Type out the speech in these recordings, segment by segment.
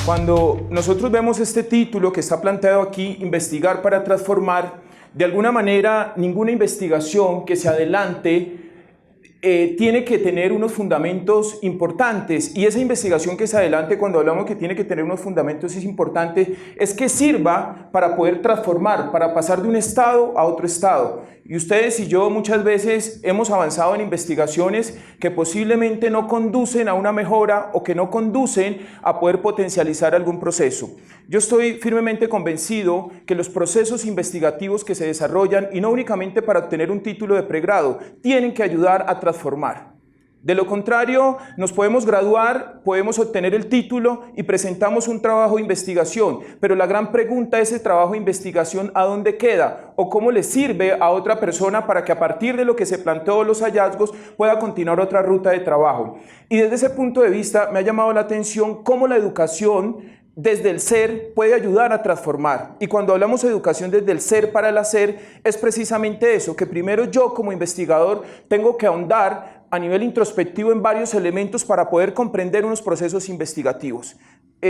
Cuando nosotros vemos este título que está planteado aquí, Investigar para transformar, de alguna manera ninguna investigación que se adelante tiene que tener unos fundamentos importantes, y esa investigación que se adelante, cuando hablamos que tiene que tener unos fundamentos, es importante, es que sirva para poder transformar, para pasar de un estado a otro estado. Y ustedes y yo muchas veces hemos avanzado en investigaciones que posiblemente no conducen a una mejora o que no conducen a poder potencializar algún proceso. Yo estoy firmemente convencido que los procesos investigativos que se desarrollan, y no únicamente para obtener un título de pregrado, tienen que ayudar a transformar. De lo contrario, nos podemos graduar, podemos obtener el título y presentamos un trabajo de investigación, pero la gran pregunta es: ese trabajo de investigación, ¿a dónde queda? ¿O cómo le sirve a otra persona para que a partir de lo que se planteó, los hallazgos, pueda continuar otra ruta de trabajo? Y desde ese punto de vista me ha llamado la atención cómo la educación desde el ser puede ayudar a transformar. Y cuando hablamos de educación desde el ser para el hacer, es precisamente eso, que primero yo como investigador tengo que ahondar a nivel introspectivo en varios elementos para poder comprender unos procesos investigativos.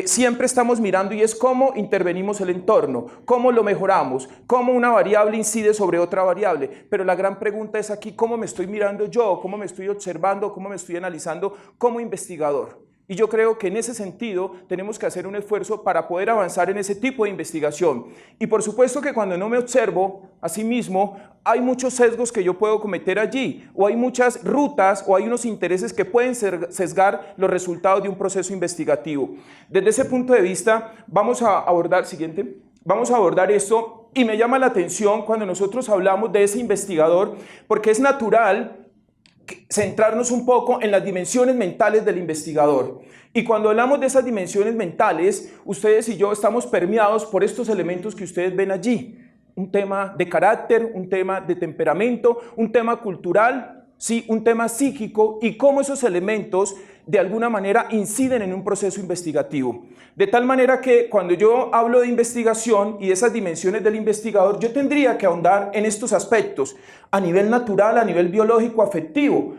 Siempre estamos mirando, y es cómo intervenimos el entorno, cómo lo mejoramos, cómo una variable incide sobre otra variable, pero la gran pregunta es aquí: ¿cómo me estoy mirando yo? ¿Cómo me estoy observando? ¿Cómo me estoy analizando como investigador? Y yo creo que en ese sentido tenemos que hacer un esfuerzo para poder avanzar en ese tipo de investigación. Y por supuesto que cuando no me observo a sí mismo, hay muchos sesgos que yo puedo cometer allí, o hay muchas rutas, o hay unos intereses que pueden sesgar los resultados de un proceso investigativo. Desde ese punto de vista, vamos a abordar esto, y me llama la atención cuando nosotros hablamos de ese investigador, porque es natural centrarnos un poco en las dimensiones mentales del investigador. Y cuando hablamos de esas dimensiones mentales, ustedes y yo estamos permeados por estos elementos que ustedes ven allí. Un tema de carácter, un tema de temperamento, un tema cultural, ¿sí? Un tema psíquico, y cómo esos elementos de alguna manera inciden en un proceso investigativo. De tal manera que cuando yo hablo de investigación y de esas dimensiones del investigador, yo tendría que ahondar en estos aspectos a nivel natural, a nivel biológico, afectivo.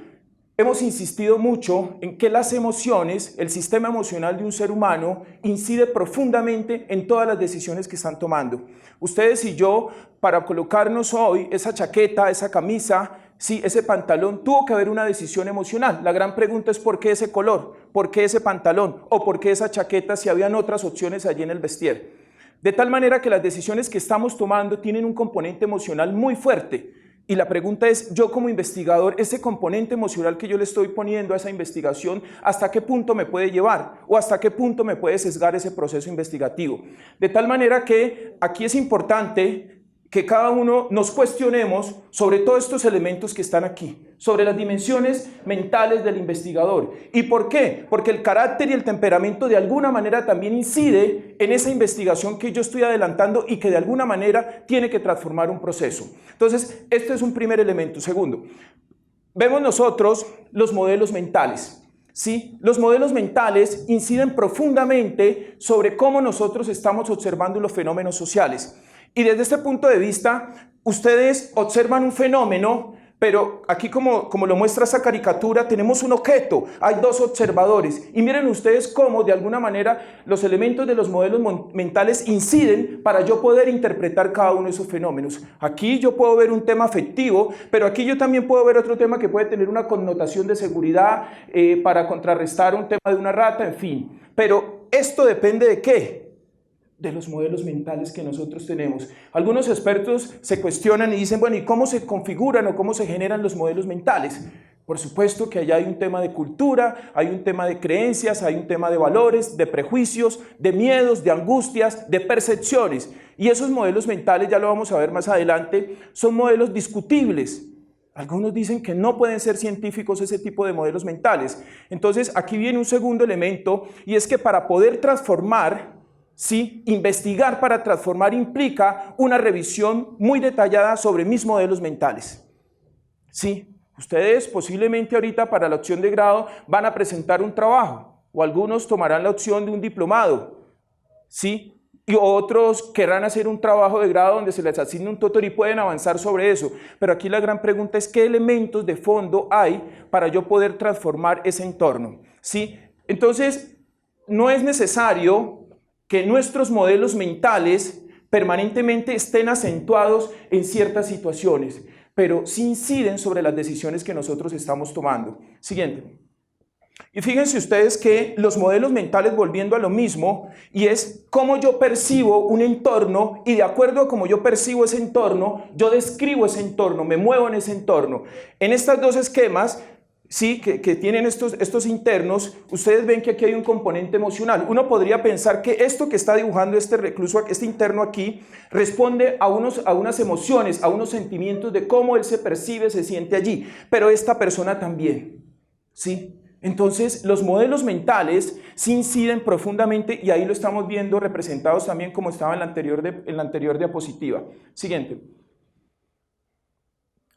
Hemos insistido mucho en que las emociones, el sistema emocional de un ser humano, incide profundamente en todas las decisiones que están tomando. Ustedes y yo, para colocarnos hoy esa chaqueta, esa camisa, sí, ese pantalón, tuvo que haber una decisión emocional. La gran pregunta es: ¿por qué ese color? ¿Por qué ese pantalón? ¿O por qué esa chaqueta si habían otras opciones allí en el vestir? De tal manera que las decisiones que estamos tomando tienen un componente emocional muy fuerte. Y la pregunta es: yo como investigador, ese componente emocional que yo le estoy poniendo a esa investigación, ¿hasta qué punto me puede llevar? ¿O hasta qué punto me puede sesgar ese proceso investigativo? De tal manera que aquí es importante que cada uno nos cuestionemos sobre todos estos elementos que están aquí, sobre las dimensiones mentales del investigador. ¿Y por qué? Porque el carácter y el temperamento de alguna manera también incide en esa investigación que yo estoy adelantando y que de alguna manera tiene que transformar un proceso. Entonces, este es un primer elemento. Segundo, vemos nosotros los modelos mentales. ¿Sí? Los modelos mentales inciden profundamente sobre cómo nosotros estamos observando los fenómenos sociales. Y desde este punto de vista, ustedes observan un fenómeno, pero aquí como lo muestra esa caricatura, tenemos un objeto, hay dos observadores. Y miren ustedes cómo de alguna manera los elementos de los modelos mentales inciden para yo poder interpretar cada uno de esos fenómenos. Aquí yo puedo ver un tema afectivo, pero aquí yo también puedo ver otro tema que puede tener una connotación de seguridad para contrarrestar un tema de una rata, en fin. Pero esto depende ¿de qué? De los modelos mentales que nosotros tenemos. Algunos expertos se cuestionan y dicen: bueno, ¿y cómo se configuran o cómo se generan los modelos mentales? Por supuesto que allá hay un tema de cultura, hay un tema de creencias, hay un tema de valores, de prejuicios, de miedos, de angustias, de percepciones. Y esos modelos mentales, ya lo vamos a ver más adelante, son modelos discutibles. Algunos dicen que no pueden ser científicos ese tipo de modelos mentales. Entonces, aquí viene un segundo elemento, y es que para poder transformar, ¿sí? Investigar para transformar implica una revisión muy detallada sobre mis modelos mentales. ¿Sí? Ustedes posiblemente ahorita para la opción de grado van a presentar un trabajo, o algunos tomarán la opción de un diplomado, ¿sí? Y otros querrán hacer un trabajo de grado donde se les asigne un tutor y pueden avanzar sobre eso. Pero aquí la gran pregunta es: ¿qué elementos de fondo hay para yo poder transformar ese entorno? ¿Sí? Entonces, no es necesario que nuestros modelos mentales permanentemente estén acentuados en ciertas situaciones, pero sí inciden sobre las decisiones que nosotros estamos tomando. Siguiente. Y fíjense ustedes que los modelos mentales, volviendo a lo mismo, y es cómo yo percibo un entorno, y de acuerdo a cómo yo percibo ese entorno, yo describo ese entorno, me muevo en ese entorno. En estos dos esquemas, sí, que tienen estos internos, ustedes ven que aquí hay un componente emocional. Uno podría pensar que esto que está dibujando este recluso, este interno aquí, responde a unas emociones, a unos sentimientos de cómo él se percibe, se siente allí, pero esta persona también, ¿sí? Entonces, los modelos mentales sí inciden profundamente, y ahí lo estamos viendo representados también como estaba en la anterior diapositiva. Siguiente.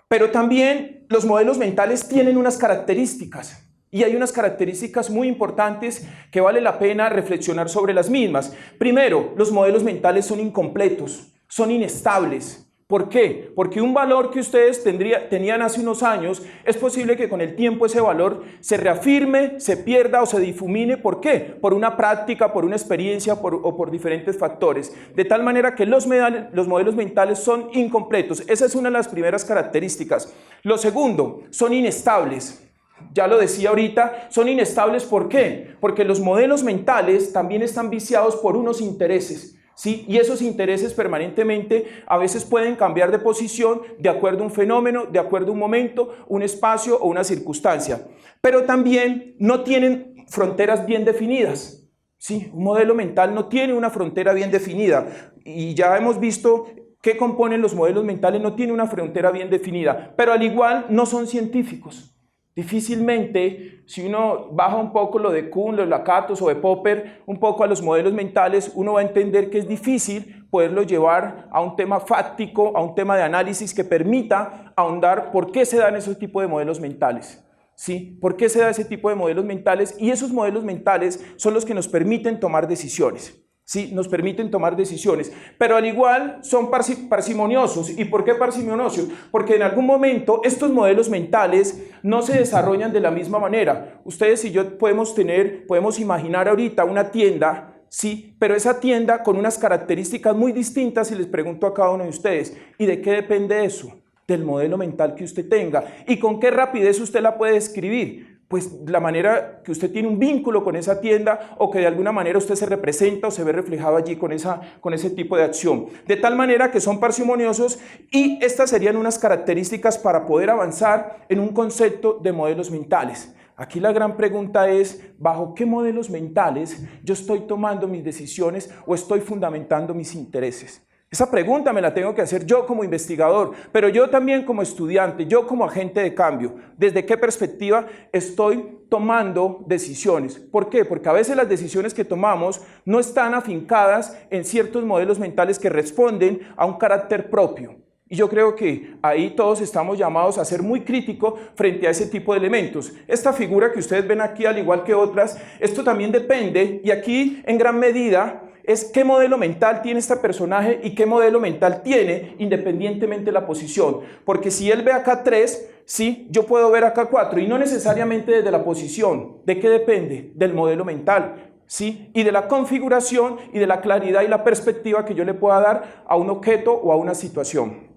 Pero también los modelos mentales tienen unas características, y hay unas características muy importantes que vale la pena reflexionar sobre las mismas. Primero, los modelos mentales son incompletos, son inestables. ¿Por qué? Porque un valor que ustedes tenían hace unos años, es posible que con el tiempo ese valor se reafirme, se pierda o se difumine. ¿Por qué? Por una práctica, por una experiencia o por diferentes factores. De tal manera que los modelos mentales son incompletos. Esa es una de las primeras características. Lo segundo, son inestables. Ya lo decía ahorita, son inestables. ¿Por qué? Porque los modelos mentales también están viciados por unos intereses. ¿Sí? Y esos intereses permanentemente a veces pueden cambiar de posición de acuerdo a un fenómeno, de acuerdo a un momento, un espacio o una circunstancia. Pero también no tienen fronteras bien definidas. ¿Sí? Un modelo mental no tiene una frontera bien definida. Y ya hemos visto qué componen los modelos mentales, no tienen una frontera bien definida. Pero al igual no son científicos. Difícilmente, si uno baja un poco lo de Kuhn, los Lakatos o de Popper, un poco a los modelos mentales, uno va a entender que es difícil poderlo llevar a un tema fáctico, a un tema de análisis que permita ahondar por qué se dan esos tipos de modelos mentales. ¿Sí? ¿Por qué se da ese tipo de modelos mentales? Y esos modelos mentales son los que nos permiten tomar decisiones. Sí, nos permiten tomar decisiones, pero al igual son parsimoniosos. ¿Y por qué parsimoniosos? Porque en algún momento estos modelos mentales no se desarrollan de la misma manera. Ustedes y yo podemos imaginar ahorita una tienda, sí, pero esa tienda con unas características muy distintas, y les pregunto a cada uno de ustedes, ¿y de qué depende eso? Del modelo mental que usted tenga. ¿Y con qué rapidez usted la puede describir? Pues la manera que usted tiene un vínculo con esa tienda, o que de alguna manera usted se representa o se ve reflejado allí con ese tipo de acción. De tal manera que son parsimoniosos, y estas serían unas características para poder avanzar en un concepto de modelos mentales. Aquí la gran pregunta es, ¿bajo qué modelos mentales yo estoy tomando mis decisiones o estoy fundamentando mis intereses? Esa pregunta me la tengo que hacer yo como investigador, pero yo también como estudiante, yo como agente de cambio. ¿Desde qué perspectiva estoy tomando decisiones? ¿Por qué? Porque a veces las decisiones que tomamos no están afincadas en ciertos modelos mentales que responden a un carácter propio. Y yo creo que ahí todos estamos llamados a ser muy críticos frente a ese tipo de elementos. Esta figura que ustedes ven aquí, al igual que otras, esto también depende, y aquí en gran medida es qué modelo mental tiene este personaje y qué modelo mental tiene independientemente de la posición. Porque si él ve acá 3, sí, yo puedo ver acá 4, y no necesariamente desde la posición. ¿De qué depende? Del modelo mental, ¿sí? Y de la configuración y de la claridad y la perspectiva que yo le pueda dar a un objeto o a una situación.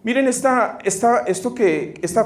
Miren esta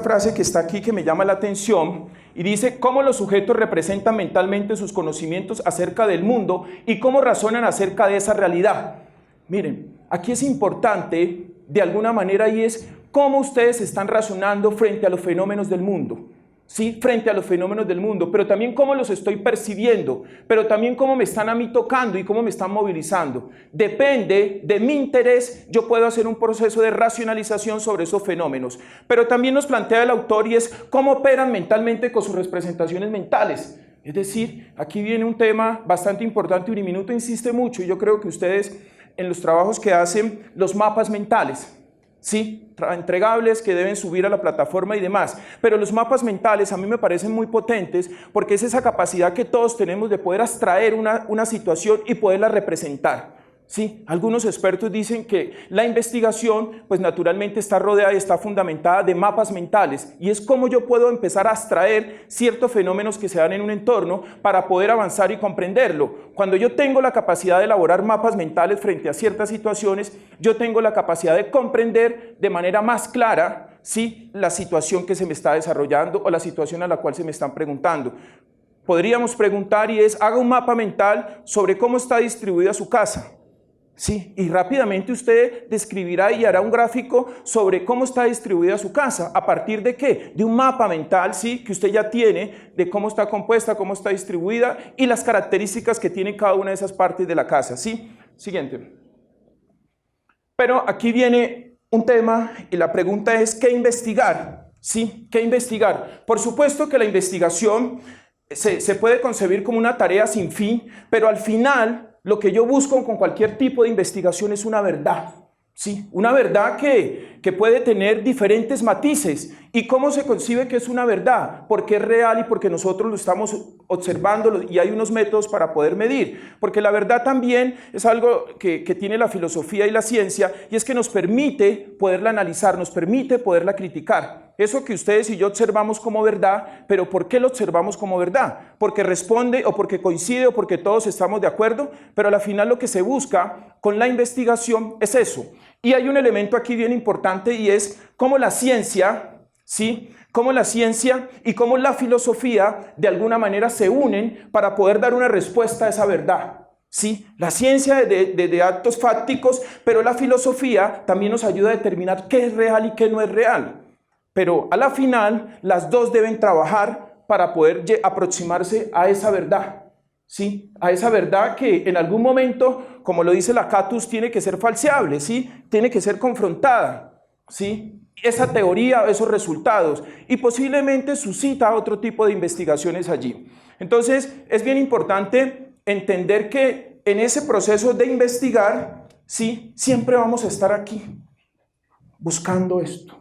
frase que está aquí, que me llama la atención, y dice cómo los sujetos representan mentalmente sus conocimientos acerca del mundo y cómo razonan acerca de esa realidad. Miren, aquí es importante de alguna manera, y es cómo ustedes están razonando frente a los fenómenos del mundo. Sí, frente a los fenómenos del mundo, pero también cómo los estoy percibiendo, pero también cómo me están a mí tocando y cómo me están movilizando. Depende de mi interés, yo puedo hacer un proceso de racionalización sobre esos fenómenos. Pero también nos plantea el autor, y es cómo operan mentalmente con sus representaciones mentales. Es decir, aquí viene un tema bastante importante. Uniminuto insiste mucho, y yo creo que ustedes en los trabajos que hacen, los mapas mentales, sí, entregables que deben subir a la plataforma y demás, pero los mapas mentales a mí me parecen muy potentes, porque es esa capacidad que todos tenemos de poder abstraer una situación y poderla representar. Sí, algunos expertos dicen que la investigación, pues naturalmente está rodeada y está fundamentada de mapas mentales, y es cómo yo puedo empezar a abstraer ciertos fenómenos que se dan en un entorno para poder avanzar y comprenderlo. Cuando yo tengo la capacidad de elaborar mapas mentales frente a ciertas situaciones, yo tengo la capacidad de comprender de manera más clara, ¿sí?, la situación que se me está desarrollando o la situación a la cual se me están preguntando. Podríamos preguntar y es, haga un mapa mental sobre cómo está distribuida su casa. Sí, y rápidamente usted describirá y hará un gráfico sobre cómo está distribuida su casa. ¿A partir de qué? De un mapa mental, sí, que usted ya tiene de cómo está compuesta, cómo está distribuida y las características que tiene cada una de esas partes de la casa. Sí, siguiente. Pero aquí viene un tema y la pregunta es, ¿qué investigar? Sí, ¿qué investigar? Por supuesto que la investigación se puede concebir como una tarea sin fin, pero al final lo que yo busco con cualquier tipo de investigación es una verdad, ¿sí? Una verdad que puede tener diferentes matices. ¿Y cómo se concibe que es una verdad? Porque es real y porque nosotros lo estamos observando y hay unos métodos para poder medir. Porque la verdad también es algo que tiene la filosofía y la ciencia, y es que nos permite poderla analizar, nos permite poderla criticar. Eso que ustedes y yo observamos como verdad, pero ¿por qué lo observamos como verdad? ¿Porque responde o porque coincide o porque todos estamos de acuerdo? Pero al final lo que se busca con la investigación es eso. Y hay un elemento aquí bien importante y es cómo la ciencia, ¿sí?, cómo la ciencia y cómo la filosofía de alguna manera se unen para poder dar una respuesta a esa verdad. Sí, la ciencia de actos fácticos, pero la filosofía también nos ayuda a determinar qué es real y qué no es real. Pero a la final, las dos deben trabajar para poder aproximarse a esa verdad, ¿sí? A esa verdad que en algún momento, como lo dice la Catus, tiene que ser falseable, ¿sí? Tiene que ser confrontada, ¿sí? Esa teoría, esos resultados, y posiblemente suscita otro tipo de investigaciones allí. Entonces, es bien importante entender que en ese proceso de investigar, ¿sí?, siempre vamos a estar aquí, buscando esto.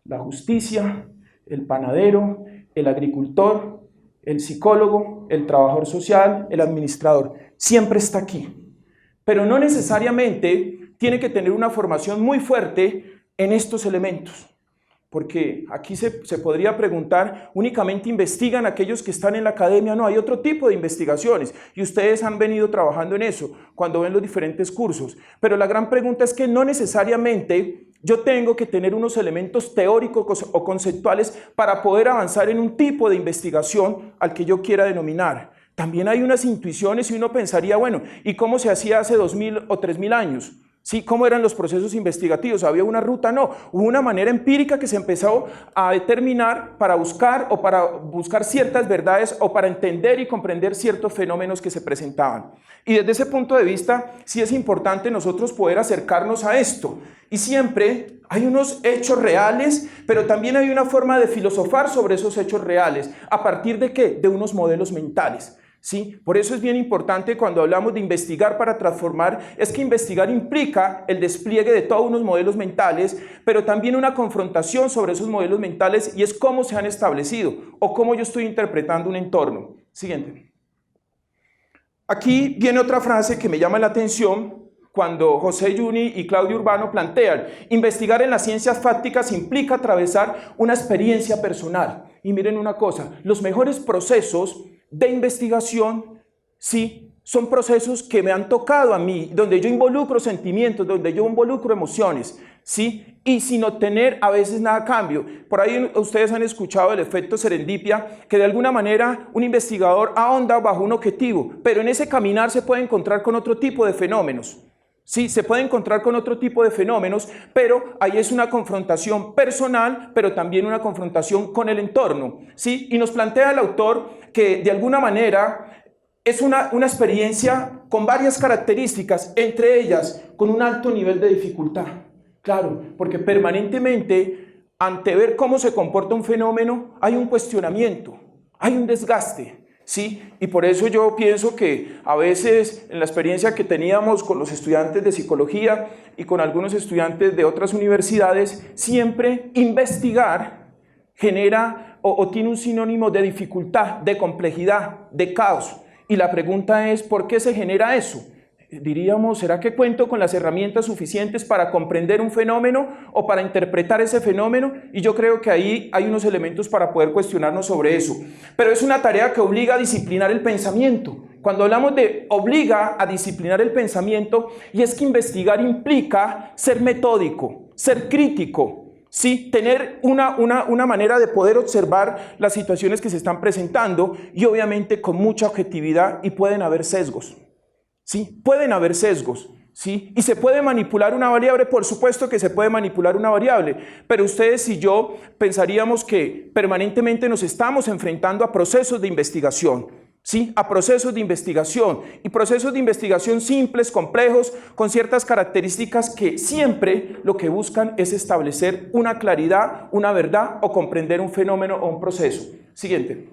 La justicia, el panadero, el agricultor, el psicólogo, el trabajador social, el administrador, siempre está aquí. Pero no necesariamente tiene que tener una formación muy fuerte en estos elementos. Porque aquí se podría preguntar, ¿únicamente investigan aquellos que están en la academia? No, hay otro tipo de investigaciones y ustedes han venido trabajando en eso cuando ven los diferentes cursos. Pero la gran pregunta es que no necesariamente yo tengo que tener unos elementos teóricos o conceptuales para poder avanzar en un tipo de investigación al que yo quiera denominar. También hay unas intuiciones y uno pensaría, bueno, ¿y cómo se hacía hace 2000 o 3000 años? ¿Sí? ¿Cómo eran los procesos investigativos? ¿Había una ruta? No. Hubo una manera empírica que se empezó a determinar para buscar ciertas verdades o para entender y comprender ciertos fenómenos que se presentaban. Y desde ese punto de vista, sí es importante nosotros poder acercarnos a esto. Y siempre hay unos hechos reales, pero también hay una forma de filosofar sobre esos hechos reales. ¿A partir de qué? De unos modelos mentales. ¿Sí? Por eso es bien importante cuando hablamos de investigar para transformar, es que investigar implica el despliegue de todos unos modelos mentales, pero también una confrontación sobre esos modelos mentales y es cómo se han establecido o cómo yo estoy interpretando un entorno. Siguiente. Aquí viene otra frase que me llama la atención cuando José Juni y Claudio Urbano plantean, investigar en las ciencias fácticas implica atravesar una experiencia personal. Y miren una cosa, los mejores procesos de investigación, sí, son procesos que me han tocado a mí, donde yo involucro sentimientos, donde yo involucro emociones, sí, y sin obtener a veces nada a cambio. Por ahí ustedes han escuchado el efecto serendipia, que de alguna manera un investigador ahonda bajo un objetivo, pero en ese caminar se puede encontrar con otro tipo de fenómenos. Sí, se puede encontrar con otro tipo de fenómenos, pero ahí es una confrontación personal, pero también una confrontación con el entorno, ¿sí? Y nos plantea el autor que de alguna manera es una experiencia con varias características, entre ellas con un alto nivel de dificultad. Claro, porque permanentemente, ante ver cómo se comporta un fenómeno, hay un cuestionamiento, hay un desgaste. Sí, y por eso yo pienso que a veces en la experiencia que teníamos con los estudiantes de psicología y con algunos estudiantes de otras universidades, siempre investigar genera o tiene un sinónimo de dificultad, de complejidad, de caos. Y la pregunta es, ¿por qué se genera eso? diríamos, ¿será que cuento con las herramientas suficientes para comprender un fenómeno o para interpretar ese fenómeno? Y yo creo que ahí hay unos elementos para poder cuestionarnos sobre eso. Pero es una tarea que obliga a disciplinar el pensamiento. Cuando hablamos de obliga a disciplinar el pensamiento, y es que investigar implica ser metódico, ser crítico, ¿sí? Tener una manera de poder observar las situaciones que se están presentando y obviamente con mucha objetividad, y pueden haber sesgos, ¿sí? Pueden haber sesgos, ¿sí? Y se puede manipular una variable, por supuesto que se puede manipular una variable, pero ustedes y yo pensaríamos que permanentemente nos estamos enfrentando a procesos de investigación, ¿sí? A procesos de investigación, y procesos de investigación simples, complejos, con ciertas características que siempre lo que buscan es establecer una claridad, una verdad o comprender un fenómeno o un proceso. Siguiente.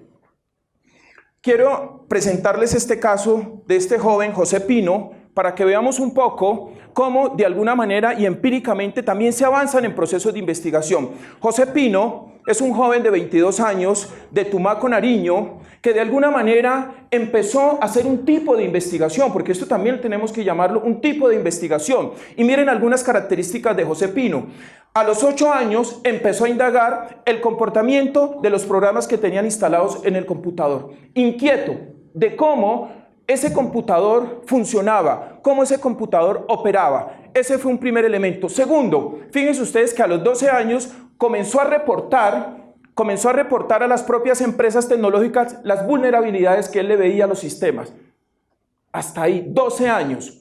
Quiero presentarles este caso de este joven José Pino para que veamos un poco cómo de alguna manera y empíricamente también se avanzan en procesos de investigación. José Pino es un joven de 22 años de Tumaco, Nariño, que de alguna manera empezó a hacer un tipo de investigación, porque esto también tenemos que llamarlo un tipo de investigación. Y miren algunas características de José Pino. A los 8 años empezó a indagar el comportamiento de los programas que tenían instalados en el computador. Inquieto de cómo ese computador funcionaba, cómo ese computador operaba. Ese fue un primer elemento. Segundo, fíjense ustedes que a los 12 años comenzó a reportar a las propias empresas tecnológicas las vulnerabilidades que él le veía a los sistemas. Hasta ahí, 12 años.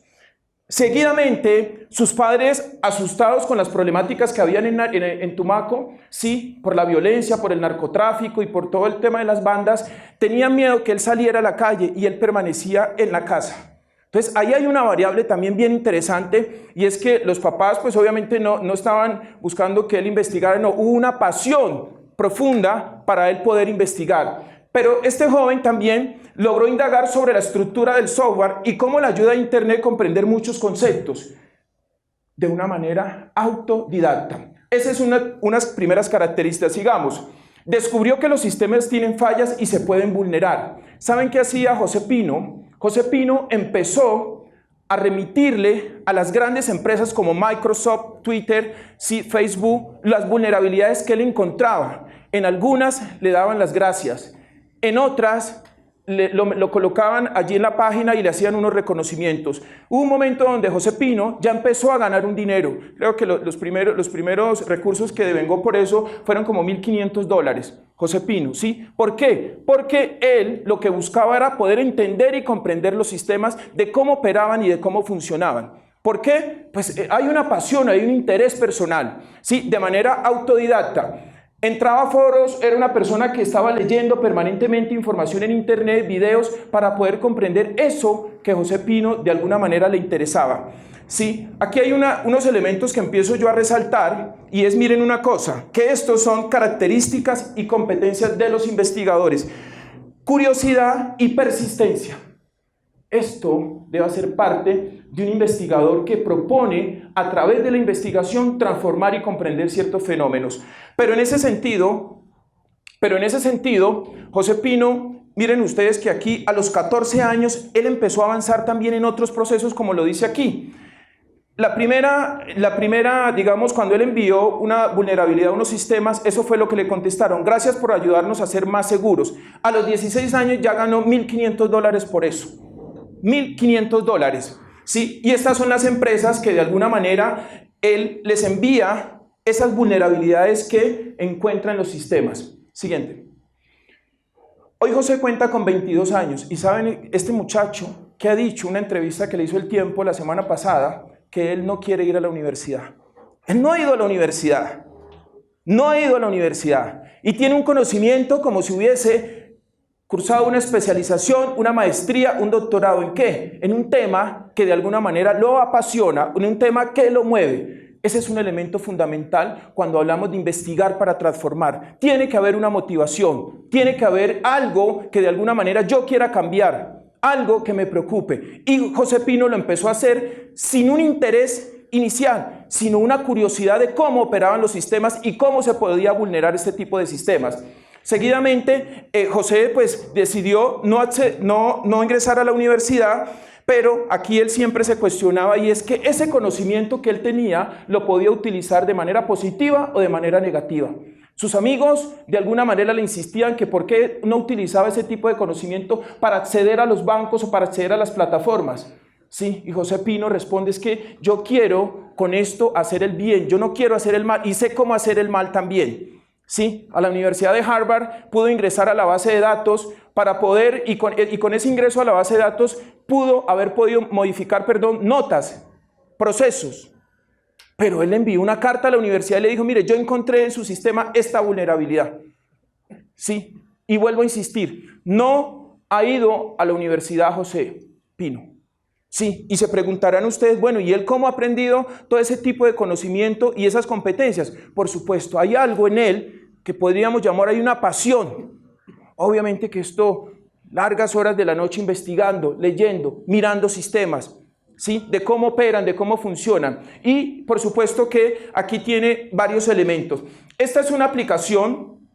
Seguidamente, sus padres, asustados con las problemáticas que habían en Tumaco, sí, por la violencia, por el narcotráfico y por todo el tema de las bandas, tenían miedo que él saliera a la calle y él permanecía en la casa. Entonces, ahí hay una variable también bien interesante, y es que los papás, pues obviamente no estaban buscando que él investigara, no, hubo una pasión profunda para él poder investigar. Pero este joven también logró indagar sobre la estructura del software y cómo le ayuda a Internet a comprender muchos conceptos de una manera autodidacta. Esas son unas primeras características. Sigamos. Descubrió que los sistemas tienen fallas y se pueden vulnerar. ¿Saben qué hacía José Pino? José Pino empezó a remitirle a las grandes empresas como Microsoft, Twitter, Facebook, las vulnerabilidades que él encontraba. En algunas le daban las gracias. En otras lo colocaban allí en la página y le hacían unos reconocimientos. Hubo un momento donde José Pino ya empezó a ganar un dinero. Creo que los primeros recursos que devengó por eso fueron como $1.500. José Pino, ¿sí? ¿Por qué? Porque él lo que buscaba era poder entender y comprender los sistemas, de cómo operaban y de cómo funcionaban. ¿Por qué? Pues hay una pasión, hay un interés personal, ¿sí? De manera autodidacta. Entraba a foros, era una persona que estaba leyendo permanentemente información en internet, videos, para poder comprender eso que José Pino de alguna manera le interesaba. Sí, aquí hay unos elementos que empiezo yo a resaltar, y es, miren una cosa, que estos son características y competencias de los investigadores. Curiosidad y persistencia. Esto debe ser parte de un investigador que propone, a través de la investigación, transformar y comprender ciertos fenómenos. Pero en ese sentido, José Pino, miren ustedes que aquí a los 14 años, él empezó a avanzar también en otros procesos, como lo dice aquí. La primera, digamos, cuando él envió una vulnerabilidad a unos sistemas, eso fue lo que le contestaron: gracias por ayudarnos a ser más seguros. A los 16 años ya ganó $1.500 por eso. $1.500, ¿sí? Y estas son las empresas que de alguna manera él les envía esas vulnerabilidades que encuentra en los sistemas. Siguiente. Hoy José cuenta con 22 años y saben, este muchacho que ha dicho, una entrevista que le hizo El Tiempo la semana pasada, que él no quiere ir a la universidad. Él no ha ido a la universidad. No ha ido a la universidad. Y tiene un conocimiento como si hubiese cursado una especialización, una maestría, un doctorado. ¿En qué? En un tema que de alguna manera lo apasiona, en un tema que lo mueve. Ese es un elemento fundamental cuando hablamos de investigar para transformar. Tiene que haber una motivación, tiene que haber algo que de alguna manera yo quiera cambiar, algo que me preocupe. Y José Pino lo empezó a hacer sin un interés inicial, sino una curiosidad de cómo operaban los sistemas y cómo se podía vulnerar este tipo de sistemas. Seguidamente, José pues decidió no ingresar a la universidad, pero aquí él siempre se cuestionaba, y es que ese conocimiento que él tenía lo podía utilizar de manera positiva o de manera negativa. Sus amigos de alguna manera le insistían que por qué no utilizaba ese tipo de conocimiento para acceder a los bancos o para acceder a las plataformas. Sí, y José Pino responde, es que yo quiero con esto hacer el bien, yo no quiero hacer el mal y sé cómo hacer el mal también. Sí, a la Universidad de Harvard pudo ingresar a la base de datos para poder, y con ese ingreso a la base de datos haber podido modificar, notas, procesos. Pero él le envió una carta a la universidad y le dijo, mire, yo encontré en su sistema esta vulnerabilidad. Sí, y vuelvo a insistir, no ha ido a la Universidad José Pino. Sí, y se preguntarán ustedes, bueno, ¿y él cómo ha aprendido todo ese tipo de conocimiento y esas competencias? Por supuesto, hay algo en él que podríamos llamar, hay una pasión. Obviamente que esto, largas horas de la noche investigando, leyendo, mirando sistemas, ¿sí? De cómo operan, de cómo funcionan. Y por supuesto que aquí tiene varios elementos. Esta es una aplicación,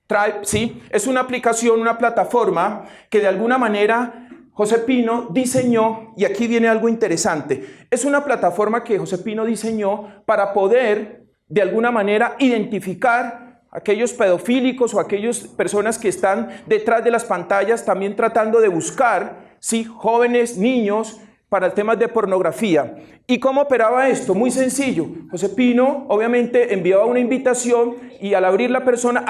Tribe, ¿sí? Es una aplicación, una plataforma que de alguna manera José Pino diseñó, y aquí viene algo interesante. Es una plataforma que José Pino diseñó para poder de alguna manera identificar aquellos pedofílicos o aquellas personas que están detrás de las pantallas también tratando de buscar, ¿sí? Jóvenes, niños, para temas de pornografía. ¿Y cómo operaba esto? Muy sencillo. José Pino obviamente enviaba una invitación y al abrir la persona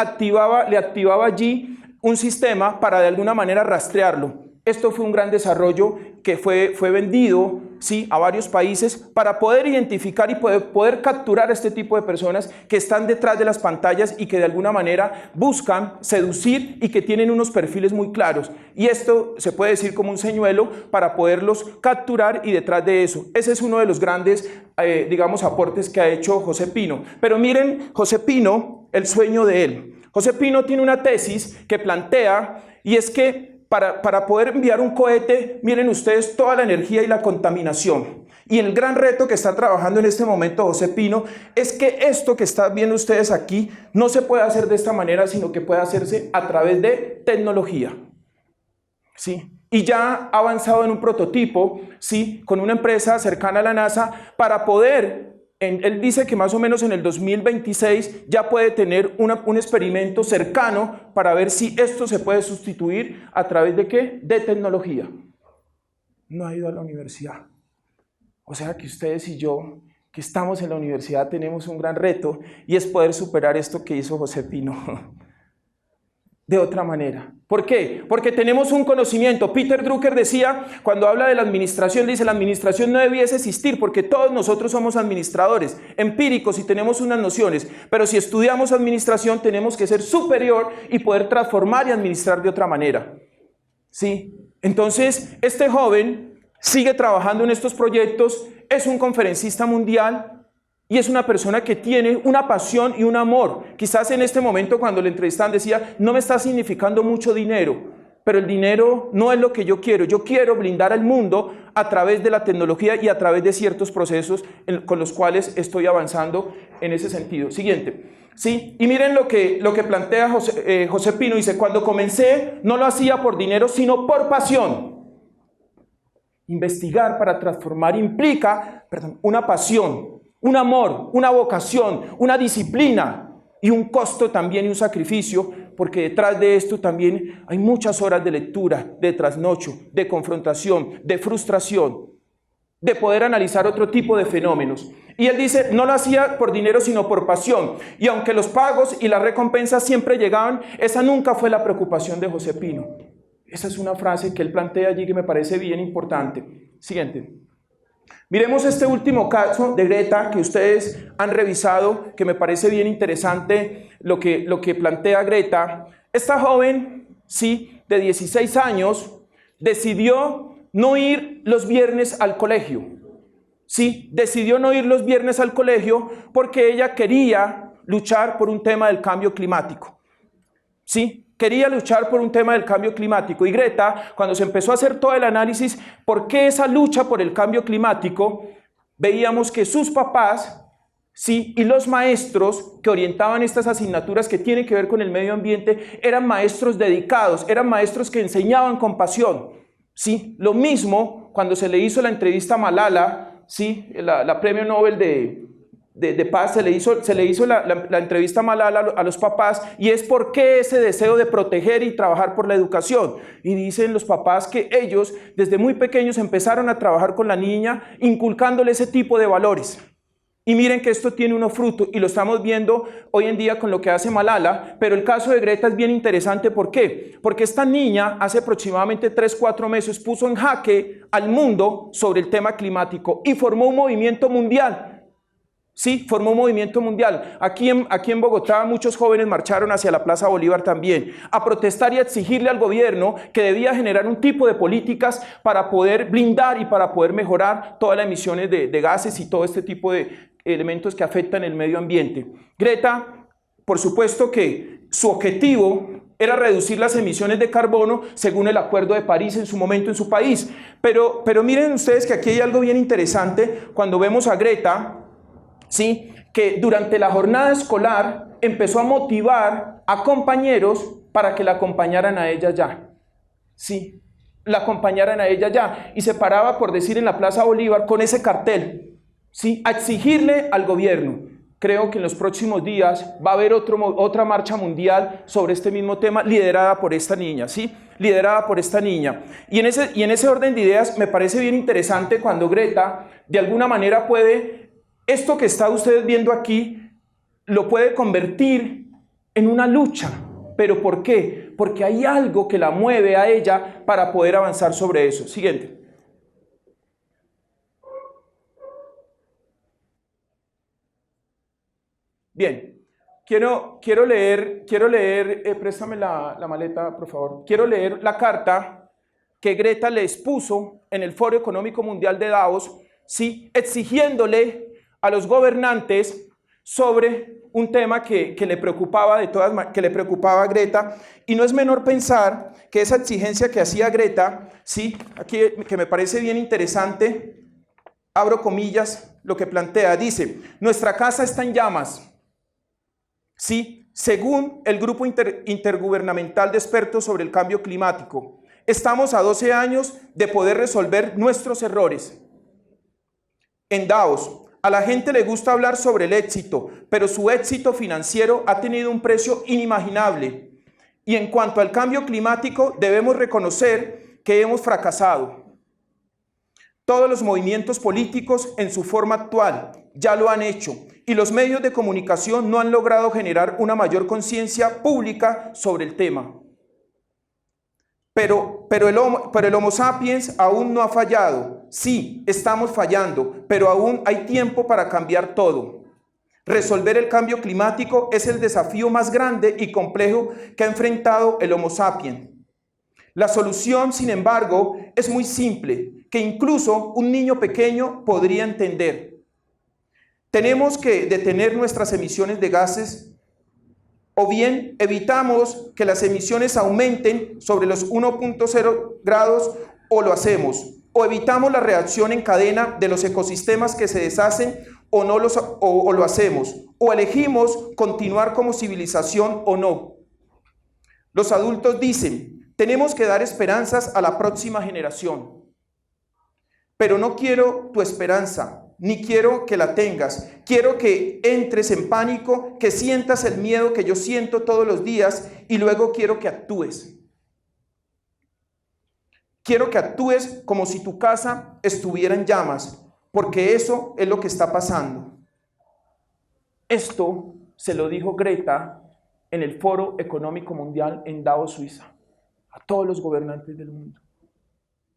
le activaba allí un sistema para de alguna manera rastrearlo. Esto fue un gran desarrollo que fue vendido, ¿sí? A varios países para poder identificar y poder capturar a este tipo de personas que están detrás de las pantallas y que de alguna manera buscan seducir y que tienen unos perfiles muy claros. Y esto se puede decir como un señuelo para poderlos capturar, y detrás de eso. Ese es uno de los grandes, digamos, aportes que ha hecho José Pino. Pero miren, José Pino, el sueño de él. José Pino tiene una tesis que plantea, y es que para poder enviar un cohete, miren ustedes toda la energía y la contaminación. Y el gran reto que está trabajando en este momento José Pino es que esto que están viendo ustedes aquí no se puede hacer de esta manera, sino que puede hacerse a través de tecnología. ¿Sí? Y ya ha avanzado en un prototipo, ¿sí? Con una empresa cercana a la NASA para poder... Él dice que más o menos en el 2026 ya puede tener un experimento cercano para ver si esto se puede sustituir a través de ¿qué? De tecnología. No ha ido a la universidad. O sea que ustedes y yo, que estamos en la universidad, tenemos un gran reto, y es poder superar esto que hizo José Pino. De otra manera. ¿Por qué? Porque tenemos un conocimiento. Peter Drucker decía, cuando habla de la administración, dice, la administración no debiese existir porque todos nosotros somos administradores, empíricos, y tenemos unas nociones, pero si estudiamos administración tenemos que ser superior y poder transformar y administrar de otra manera. ¿Sí? Entonces, este joven sigue trabajando en estos proyectos, es un conferencista mundial, y es una persona que tiene una pasión y un amor. Quizás en este momento cuando le entrevistaban decía, no me está significando mucho dinero, pero el dinero no es lo que yo quiero blindar al mundo a través de la tecnología y a través de ciertos procesos con los cuales estoy avanzando en ese sentido. Siguiente. Sí, y miren lo que plantea José Pino, dice, cuando comencé no lo hacía por dinero, sino por pasión. Investigar para transformar implica, una pasión, un amor, una vocación, una disciplina y un costo también y un sacrificio, porque detrás de esto también hay muchas horas de lectura, de trasnocho, de confrontación, de frustración, de poder analizar otro tipo de fenómenos. Y él dice, no lo hacía por dinero sino por pasión, y aunque los pagos y las recompensas siempre llegaban, esa nunca fue la preocupación de José Pino. Esa es una frase que él plantea allí que me parece bien importante. Siguiente. Miremos este último caso de Greta que ustedes han revisado, que me parece bien interesante lo que plantea Greta. Esta joven, sí, de 16 años, decidió no ir los viernes al colegio. Sí, decidió no ir los viernes al colegio porque ella quería luchar por un tema del cambio climático. Sí, quería luchar por un tema del cambio climático. Y Greta, cuando se empezó a hacer todo el análisis, ¿por qué esa lucha por el cambio climático? Veíamos que sus papás, sí, y los maestros que orientaban estas asignaturas que tienen que ver con el medio ambiente, eran maestros dedicados, eran maestros que enseñaban con pasión. Sí, lo mismo cuando se le hizo la entrevista a Malala, ¿sí? la premio Nobel de paz, se le hizo la entrevista a Malala a los papás, y es por qué ese deseo de proteger y trabajar por la educación. Y dicen los papás que ellos desde muy pequeños empezaron a trabajar con la niña, inculcándole ese tipo de valores. Y miren que esto tiene unos frutos, y lo estamos viendo hoy en día con lo que hace Malala, pero el caso de Greta es bien interesante. ¿Por qué? Porque esta niña hace aproximadamente 3-4 meses puso en jaque al mundo sobre el tema climático y formó un movimiento mundial. Sí, formó un movimiento mundial. Aquí en Bogotá muchos jóvenes marcharon hacia la Plaza Bolívar también, a protestar y a exigirle al gobierno que debía generar un tipo de políticas para poder blindar y para poder mejorar todas las emisiones de gases y todo este tipo de elementos que afectan el medio ambiente. Greta, por supuesto que su objetivo era reducir las emisiones de carbono según el Acuerdo de París en su momento en su país. Pero miren ustedes que aquí hay algo bien interesante cuando vemos a Greta, ¿sí? Que durante la jornada escolar empezó a motivar a compañeros para que la acompañaran a ella ya. Sí, la acompañaran a ella ya. Y se paraba, por decir, en la Plaza Bolívar con ese cartel, ¿sí? A exigirle al gobierno. Creo que en los próximos días va a haber otra marcha mundial sobre este mismo tema, liderada por esta niña, ¿sí? Liderada por esta niña. Y en ese orden de ideas me parece bien interesante cuando Greta, de alguna manera, esto que está ustedes viendo aquí, lo puede convertir en una lucha. ¿Pero por qué? Porque hay algo que la mueve a ella para poder avanzar sobre eso. Siguiente. Bien, quiero leer, préstame la maleta, por favor. Quiero leer la carta que Greta le expuso en el Foro Económico Mundial de Davos, ¿sí? Exigiéndole a los gobernantes sobre un tema que le preocupaba que le preocupaba a Greta, y no es menor pensar que esa exigencia que hacía Greta, ¿sí? Aquí que me parece bien interesante, abro comillas, lo que plantea, dice: nuestra casa está en llamas. Sí, según el Grupo Intergubernamental de Expertos sobre el Cambio Climático, estamos a 12 años de poder resolver nuestros errores. En Davos, a la gente le gusta hablar sobre el éxito, pero su éxito financiero ha tenido un precio inimaginable. Y en cuanto al cambio climático, debemos reconocer que hemos fracasado. Todos los movimientos políticos en su forma actual ya lo han hecho, y los medios de comunicación no han logrado generar una mayor conciencia pública sobre el tema. Pero el Homo sapiens aún no ha fallado. Sí, estamos fallando, pero aún hay tiempo para cambiar todo. Resolver el cambio climático es el desafío más grande y complejo que ha enfrentado el Homo sapiens. La solución, sin embargo, es muy simple, que incluso un niño pequeño podría entender. Tenemos que detener nuestras emisiones de gases, o bien evitamos que las emisiones aumenten sobre los 1.0 grados, o lo hacemos, o evitamos la reacción en cadena de los ecosistemas que se deshacen, o lo hacemos, o elegimos continuar como civilización o no. Los adultos dicen: tenemos que dar esperanzas a la próxima generación. Pero no quiero tu esperanza, ni quiero que la tengas. Quiero que entres en pánico, que sientas el miedo que yo siento todos los días, y luego quiero que actúes. Quiero que actúes como si tu casa estuviera en llamas, porque eso es lo que está pasando. Esto se lo dijo Greta en el Foro Económico Mundial en Davos, Suiza, a todos los gobernantes del mundo.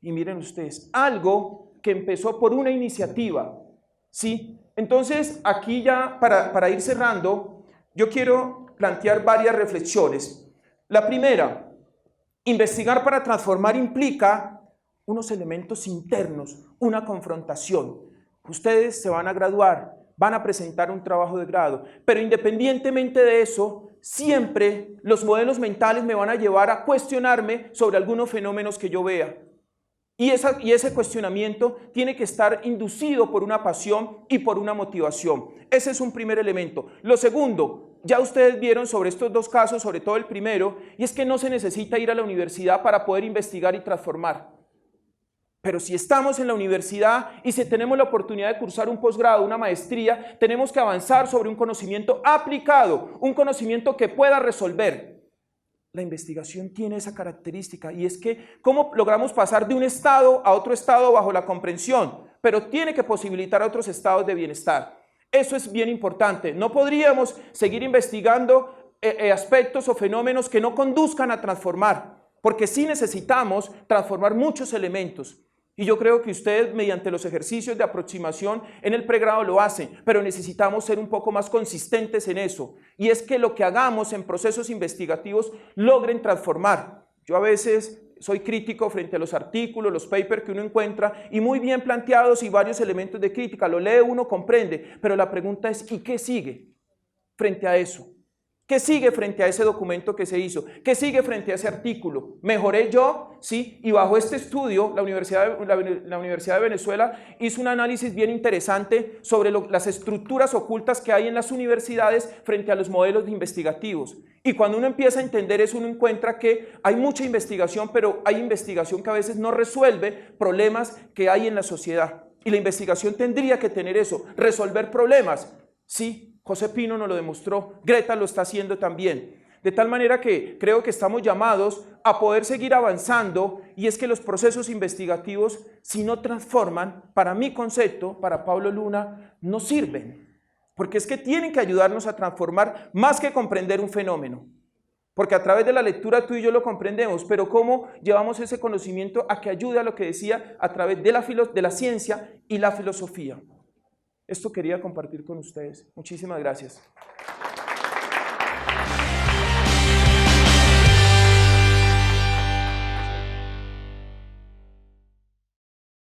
Y miren ustedes, algo que empezó por una iniciativa, ¿sí? Entonces, aquí ya para ir cerrando, yo quiero plantear varias reflexiones. La primera, investigar para transformar implica unos elementos internos, una confrontación. Ustedes se van a graduar, van a presentar un trabajo de grado, pero independientemente de eso, siempre los modelos mentales me van a llevar a cuestionarme sobre algunos fenómenos que yo vea. Y ese cuestionamiento tiene que estar inducido por una pasión y por una motivación. Ese es un primer elemento. Lo segundo, ya ustedes vieron sobre estos dos casos, sobre todo el primero, y es que no se necesita ir a la universidad para poder investigar y transformar. Pero si estamos en la universidad y si tenemos la oportunidad de cursar un posgrado, una maestría, tenemos que avanzar sobre un conocimiento aplicado, un conocimiento que pueda resolver. La investigación tiene esa característica y es que cómo logramos pasar de un estado a otro estado bajo la comprensión, pero tiene que posibilitar otros estados de bienestar. Eso es bien importante. No podríamos seguir investigando aspectos o fenómenos que no conduzcan a transformar, porque sí necesitamos transformar muchos elementos. Y yo creo que ustedes mediante los ejercicios de aproximación en el pregrado lo hacen, pero necesitamos ser un poco más consistentes en eso. Y es que lo que hagamos en procesos investigativos logren transformar. Yo a veces soy crítico frente a los artículos, los papers que uno encuentra y muy bien planteados y varios elementos de crítica. Lo lee uno, comprende, pero la pregunta es ¿y qué sigue frente a eso? ¿Qué sigue frente a ese documento que se hizo? ¿Qué sigue frente a ese artículo? ¿Mejoré yo? Sí, y bajo este estudio, la Universidad de Venezuela hizo un análisis bien interesante sobre las estructuras ocultas que hay en las universidades frente a los modelos investigativos. Y cuando uno empieza a entender eso, uno encuentra que hay mucha investigación, pero hay investigación que a veces no resuelve problemas que hay en la sociedad. Y la investigación tendría que tener eso, resolver problemas. Sí. José Pino nos lo demostró, Greta lo está haciendo también. De tal manera que creo que estamos llamados a poder seguir avanzando y es que los procesos investigativos, si no transforman, para mi concepto, para Pablo Luna, no sirven. Porque es que tienen que ayudarnos a transformar más que comprender un fenómeno. Porque a través de la lectura tú y yo lo comprendemos, pero ¿cómo llevamos ese conocimiento a que ayude a lo que decía a través de la ciencia y la filosofía? Esto quería compartir con ustedes. Muchísimas gracias.